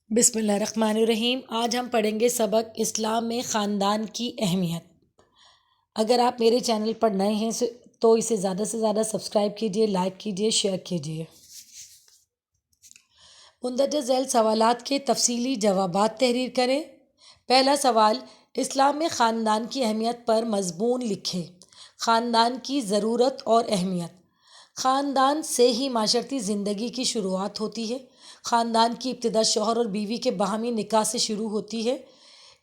بسم اللہ الرحمن الرحیم۔ آج ہم پڑھیں گے سبق اسلام میں خاندان کی اہمیت۔ اگر آپ میرے چینل پر نئے ہیں تو اسے زیادہ سے زیادہ سبسکرائب کیجئے، لائک کیجئے، شیئر کیجئے۔ مندرجہ ذیل سوالات کے تفصیلی جوابات تحریر کریں۔ پہلا سوال، اسلام میں خاندان کی اہمیت پر مضمون لکھیں۔ خاندان کی ضرورت اور اہمیت۔ خاندان سے ہی معاشرتی زندگی کی شروعات ہوتی ہے۔ خاندان کی ابتدا شوہر اور بیوی کے باہمی نکاح سے شروع ہوتی ہے۔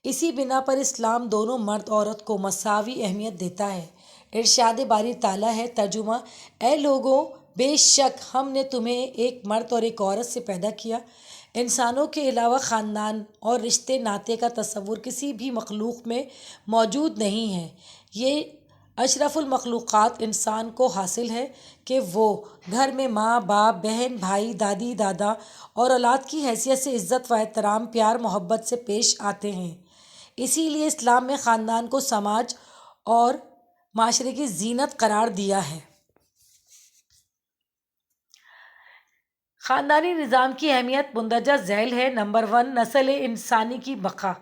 اسی بنا پر اسلام دونوں مرد عورت کو مساوی اہمیت دیتا ہے۔ ارشاد باری تعالیٰ ہے، ترجمہ: اے لوگوں، بے شک ہم نے تمہیں ایک مرد اور ایک عورت سے پیدا کیا۔ انسانوں کے علاوہ خاندان اور رشتے ناطے کا تصور کسی بھی مخلوق میں موجود نہیں ہے۔ یہ اشرف المخلوقات انسان کو حاصل ہے کہ وہ گھر میں ماں باپ، بہن بھائی، دادی دادا اور اولاد کی حیثیت سے عزت و احترام، پیار محبت سے پیش آتے ہیں۔ اسی لیے اسلام میں خاندان کو سماج اور معاشرے کی زینت قرار دیا ہے۔ خاندانی نظام کی اہمیت مندرجہ ذیل ہے۔ نمبر 1، نسل انسانی کی بقا۔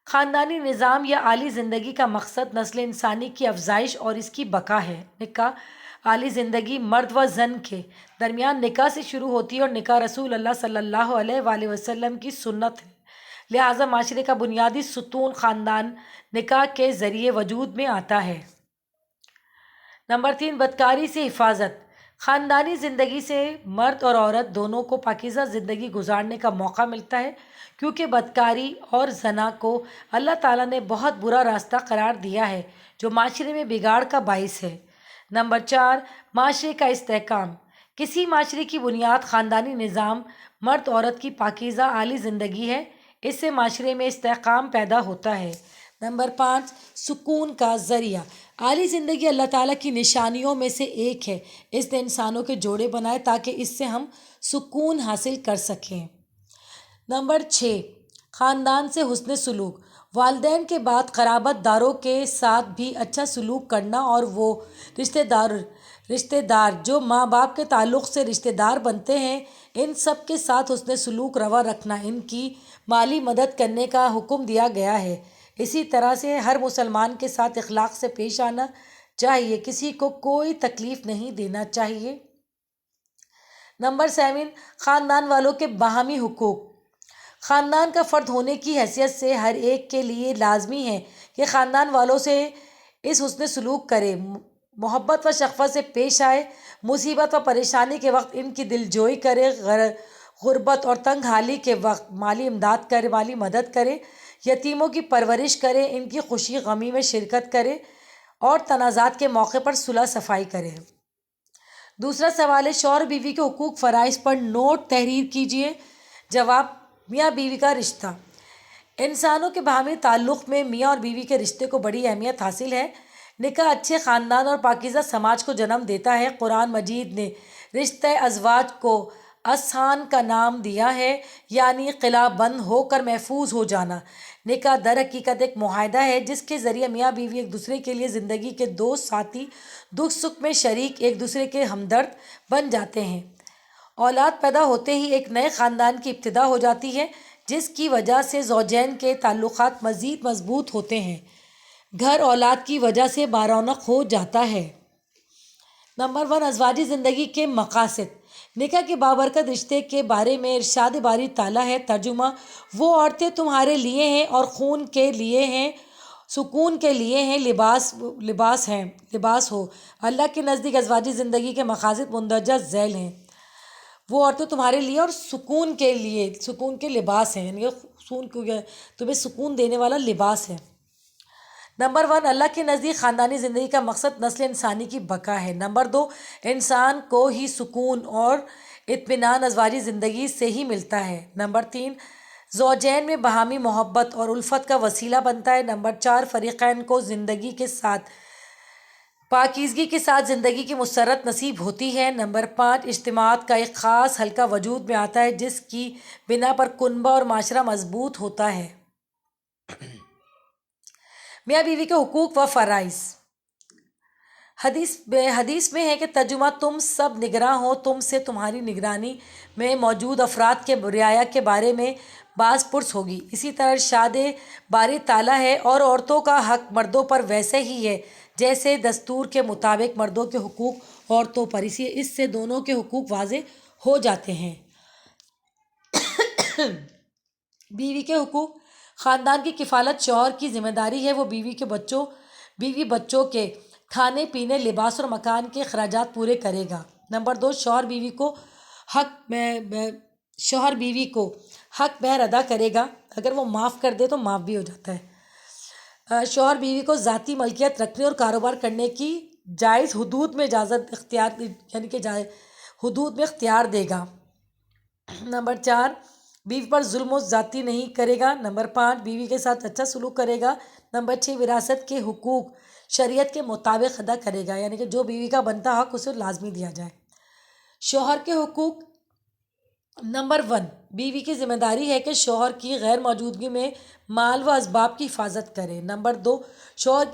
خاندانی نظام یا اعلیٰ زندگی کا مقصد نسل انسانی کی افزائش اور اس کی بقا ہے۔ نکاح اعلیٰ زندگی مرد و زن کے درمیان نکاح سے شروع ہوتی ہے اور نکاح رسول اللہ صلی اللہ علیہ وآلہ وسلم کی سنت ہے۔ لہٰذا معاشرے کا بنیادی ستون خاندان نکاح کے ذریعے وجود میں آتا ہے۔ نمبر 3، بدکاری سے حفاظت۔ خاندانی زندگی سے مرد اور عورت دونوں کو پاکیزہ زندگی گزارنے کا موقع ملتا ہے، کیونکہ بدکاری اور زنا کو اللہ تعالیٰ نے بہت برا راستہ قرار دیا ہے جو معاشرے میں بگاڑ کا باعث ہے۔ نمبر 4، معاشرے کا استحکام۔ کسی معاشرے کی بنیاد خاندانی نظام، مرد عورت کی پاکیزہ اعلیٰ زندگی ہے۔ اس سے معاشرے میں استحکام پیدا ہوتا ہے۔ نمبر 5، سکون کا ذریعہ۔ اعلیٰ زندگی اللہ تعالیٰ کی نشانیوں میں سے ایک ہے۔ اس نے انسانوں کے جوڑے بنائے تاکہ اس سے ہم سکون حاصل کر سکیں۔ نمبر 6، خاندان سے حسن سلوک۔ والدین کے بعد قرابت داروں کے ساتھ بھی اچھا سلوک کرنا، اور وہ رشتہ دار جو ماں باپ کے تعلق سے رشتہ دار بنتے ہیں، ان سب کے ساتھ حسن سلوک روا رکھنا، ان کی مالی مدد کرنے کا حکم دیا گیا ہے۔ اسی طرح سے ہر مسلمان کے ساتھ اخلاق سے پیش آنا چاہیے، کسی کو کوئی تکلیف نہیں دینا چاہیے۔ نمبر 7، خاندان والوں کے باہمی حقوق۔ خاندان کا فرد ہونے کی حیثیت سے ہر ایک کے لیے لازمی ہے کہ خاندان والوں سے اس حسن سلوک کرے، محبت و شفقت سے پیش آئے، مصیبت و پریشانی کے وقت ان کی دلجوئی کرے، غربت اور تنگ حالی کے وقت مالی مدد کرے، یتیموں کی پرورش کرے، ان کی خوشی غمی میں شرکت کرے اور تنازعات کے موقع پر صلح صفائی کرے۔ دوسرا سوال ہے، شوہر بیوی کے حقوق فرائض پر نوٹ تحریر کیجیے۔ جواب: میاں بیوی کا رشتہ۔ انسانوں کے باہمی تعلق میں میاں اور بیوی کے رشتے کو بڑی اہمیت حاصل ہے۔ نکاح اچھے خاندان اور پاکیزہ سماج کو جنم دیتا ہے۔ قرآن مجید نے رشتہ ازواج کو احسان کا نام دیا ہے، یعنی قلعہ بند ہو کر محفوظ ہو جانا۔ نکاح در حقیقت ایک معاہدہ ہے جس کے ذریعے میاں بیوی ایک دوسرے کے لیے زندگی کے دوست، ساتھی، دکھ سکھ میں شریک، ایک دوسرے کے ہمدرد بن جاتے ہیں۔ اولاد پیدا ہوتے ہی ایک نئے خاندان کی ابتدا ہو جاتی ہے، جس کی وجہ سے زوجین کے تعلقات مزید مضبوط ہوتے ہیں۔ گھر اولاد کی وجہ سے بارونق ہو جاتا ہے۔ نمبر 1، ازواجی زندگی کے مقاصد۔ نکاح کے بابرکت رشتے کے بارے میں ارشاد باری تعالیٰ ہے، ترجمہ: وہ عورتیں تمہارے لیے ہیں اور خون کے لیے ہیں، سکون کے لیے ہیں، لباس ہو۔ اللہ کے نزدیک ازواجی زندگی کے مقاصد مندرجہ ذیل ہیں۔ وہ عورتیں تمہارے لیے اور سکون کے لباس ہیں، یعنی تمہیں سکون دینے والا لباس ہے۔ نمبر 1، اللہ کے نزدیک خاندانی زندگی کا مقصد نسل انسانی کی بقا ہے۔ نمبر 2، انسان کو ہی سکون اور اطمینان ازواجی زندگی سے ہی ملتا ہے۔ نمبر 3، زوجین میں باہمی محبت اور الفت کا وسیلہ بنتا ہے۔ نمبر 4، فریقین کو زندگی کے ساتھ پاکیزگی کے ساتھ زندگی کی مسرت نصیب ہوتی ہے۔ نمبر 5، اجتماعات کا ایک خاص حلقہ وجود میں آتا ہے جس کی بنا پر کنبہ اور معاشرہ مضبوط ہوتا ہے۔ میاں بیوی کے حقوق و فرائض۔ حدیث میں ہے کہ ترجمہ: تم سب نگراں ہو، تم سے تمہاری نگرانی میں موجود افراد کے رعایا کے بارے میں باز پرس ہوگی۔ اسی طرح ارشاد باری تعالیٰ ہے اور عورتوں کا حق مردوں پر ویسے ہی ہے جیسے دستور کے مطابق مردوں کے حقوق عورتوں پر، اس سے دونوں کے حقوق واضح ہو جاتے ہیں۔ بیوی کے حقوق، خاندان کی کفالت شوہر کی ذمہ داری ہے، وہ بیوی بچوں کے کھانے پینے، لباس اور مکان کے اخراجات پورے کرے گا۔ نمبر 2، شوہر بیوی کو حق مہر ادا کرے گا، اگر وہ معاف کر دے تو معاف بھی ہو جاتا ہے۔ شوہر بیوی کو ذاتی ملکیت رکھنے اور کاروبار کرنے کی جائز حدود میں اختیار دے گا۔ نمبر 4، بیوی پر ظلم و زیادتی نہیں کرے گا۔ نمبر 5، بیوی کے ساتھ اچھا سلوک کرے گا۔ نمبر 6، وراثت کے حقوق شریعت کے مطابق ادا کرے گا، یعنی کہ جو بیوی کا بنتا حق اسے لازمی دیا جائے۔ شوہر کے حقوق، نمبر 1، بیوی کی ذمہ داری ہے کہ شوہر کی غیر موجودگی میں مال و اسباب کی حفاظت کرے۔ نمبر 2، شوہر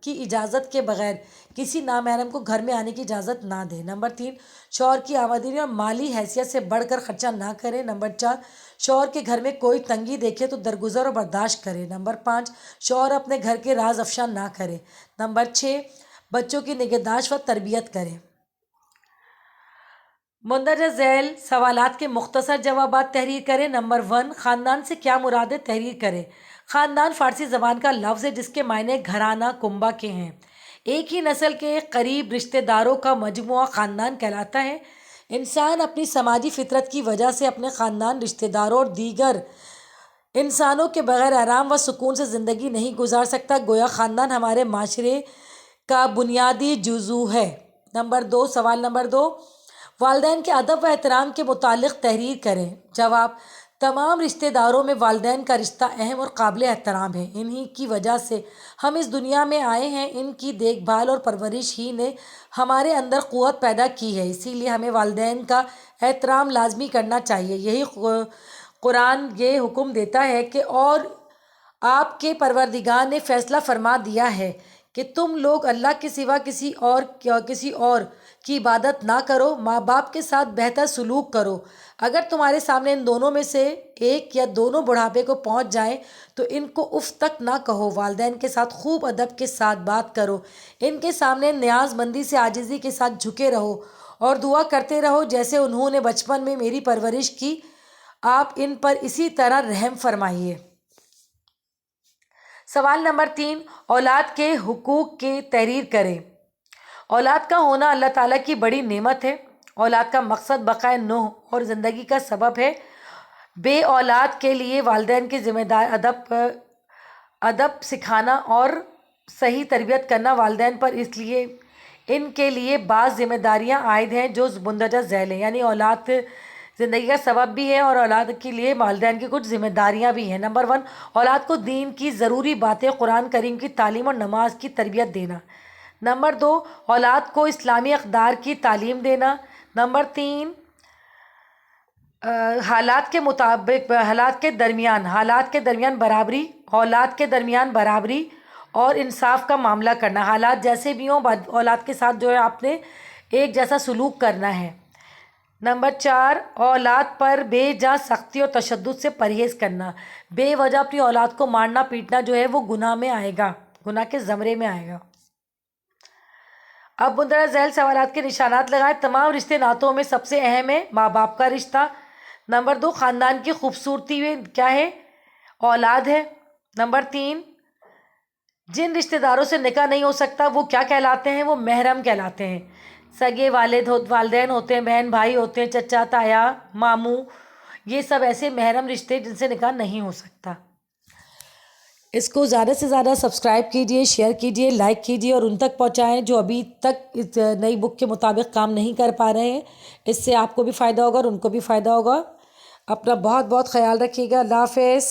کی اجازت کے بغیر کسی نامحرم کو گھر میں آنے کی اجازت نہ دے۔ نمبر 3، شوہر کی آمدنی اور مالی حیثیت سے بڑھ کر خرچہ نہ کرے۔ نمبر 4، شوہر کے گھر میں کوئی تنگی دیکھے تو درگزر اور برداشت کرے۔ نمبر 5، شوہر اپنے گھر کے راز افشا نہ کرے۔ نمبر 6، بچوں کی نگہداشت و تربیت کرے۔ مندرجہ ذیل سوالات کے مختصر جوابات تحریر کریں۔ نمبر 1، خاندان سے کیا مراد ہے؟ تحریر کریں۔ خاندان فارسی زبان کا لفظ ہے جس کے معنی گھرانہ کنبہ کے ہیں۔ ایک ہی نسل کے قریب رشتہ داروں کا مجموعہ خاندان کہلاتا ہے۔ انسان اپنی سماجی فطرت کی وجہ سے اپنے خاندان، رشتہ داروں اور دیگر انسانوں کے بغیر آرام و سکون سے زندگی نہیں گزار سکتا، گویا خاندان ہمارے معاشرے کا بنیادی جزو ہے۔ سوال نمبر 2، والدین کے ادب و احترام کے متعلق تحریر کریں۔ جواب، تمام رشتہ داروں میں والدین کا رشتہ اہم اور قابل احترام ہے۔ انہی کی وجہ سے ہم اس دنیا میں آئے ہیں، ان کی دیکھ بھال اور پرورش ہی نے ہمارے اندر قوت پیدا کی ہے، اسی لیے ہمیں والدین کا احترام لازمی کرنا چاہیے۔ یہی قرآن یہ حکم دیتا ہے کہ اور آپ کے پروردگار نے فیصلہ فرما دیا ہے کہ تم لوگ اللہ کے سوا کسی اور کی عبادت نہ کرو، ماں باپ کے ساتھ بہتر سلوک کرو۔ اگر تمہارے سامنے ان دونوں میں سے ایک یا دونوں بڑھاپے کو پہنچ جائیں تو ان کو اف تک نہ کہو، والدین کے ساتھ خوب ادب کے ساتھ بات کرو، ان کے سامنے نیاز مندی سے عاجزی کے ساتھ جھکے رہو اور دعا کرتے رہو جیسے انہوں نے بچپن میں میری پرورش کی، آپ ان پر اسی طرح رحم فرمائیے۔ سوال نمبر 3، اولاد کے حقوق کی تحریر کریں۔ اولاد کا ہونا اللہ تعالیٰ کی بڑی نعمت ہے۔ اولاد کا مقصد بقائے نوح اور زندگی کا سبب ہے۔ بے اولاد کے لیے والدین کی ذمہ داری ادب سکھانا اور صحیح تربیت کرنا والدین پر، اس لیے ان کے لیے بعض ذمہ داریاں عائد ہیں جو مندرجہ ذیل ہیں، یعنی اولاد زندگی کا سبب بھی ہے اور اولاد کے لیے والدین کی کچھ ذمہ داریاں بھی ہیں۔ نمبر 1، اولاد کو دین کی ضروری باتیں، قرآن کریم کی تعلیم اور نماز کی تربیت دینا۔ نمبر 2، اولاد کو اسلامی اقدار کی تعلیم دینا۔ نمبر 3، حالات کے درمیان برابری، اولاد کے درمیان برابری اور انصاف کا معاملہ کرنا۔ حالات جیسے بھی ہوں اولاد کے ساتھ جو ہے آپ نے ایک جیسا سلوک کرنا ہے۔ نمبر 4، اولاد پر بے جا سختی اور تشدد سے پرہیز کرنا۔ بے وجہ اپنی اولاد کو مارنا پیٹنا جو ہے وہ گناہ میں آئے گا، گناہ کے زمرے میں آئے گا۔ اب مندرجہ ذیل سوالات کے نشانات لگائیں۔ تمام رشتے ناتوں میں سب سے اہم ہے ماں باپ کا رشتہ۔ نمبر 2، خاندان کی خوبصورتی میں کیا ہے؟ اولاد ہے۔ نمبر 3، جن رشتہ داروں سے نکاح نہیں ہو سکتا وہ کیا کہلاتے ہیں؟ وہ محرم کہلاتے ہیں۔ سگے والدین ہوتے ہیں، بہن بھائی ہوتے ہیں، چچا تایا ماموں، یہ سب ایسے محرم رشتے جن سے نکاح نہیں ہو سکتا۔ اس کو زیادہ سے زیادہ سبسکرائب کیجئے، شیئر کیجئے، لائک کیجئے اور ان تک پہنچائیں جو ابھی تک اس نئی بک کے مطابق کام نہیں کر پا رہے ہیں۔ اس سے آپ کو بھی فائدہ ہوگا اور ان کو بھی فائدہ ہوگا۔ اپنا بہت بہت خیال رکھیے گا۔ اللہ حافظ۔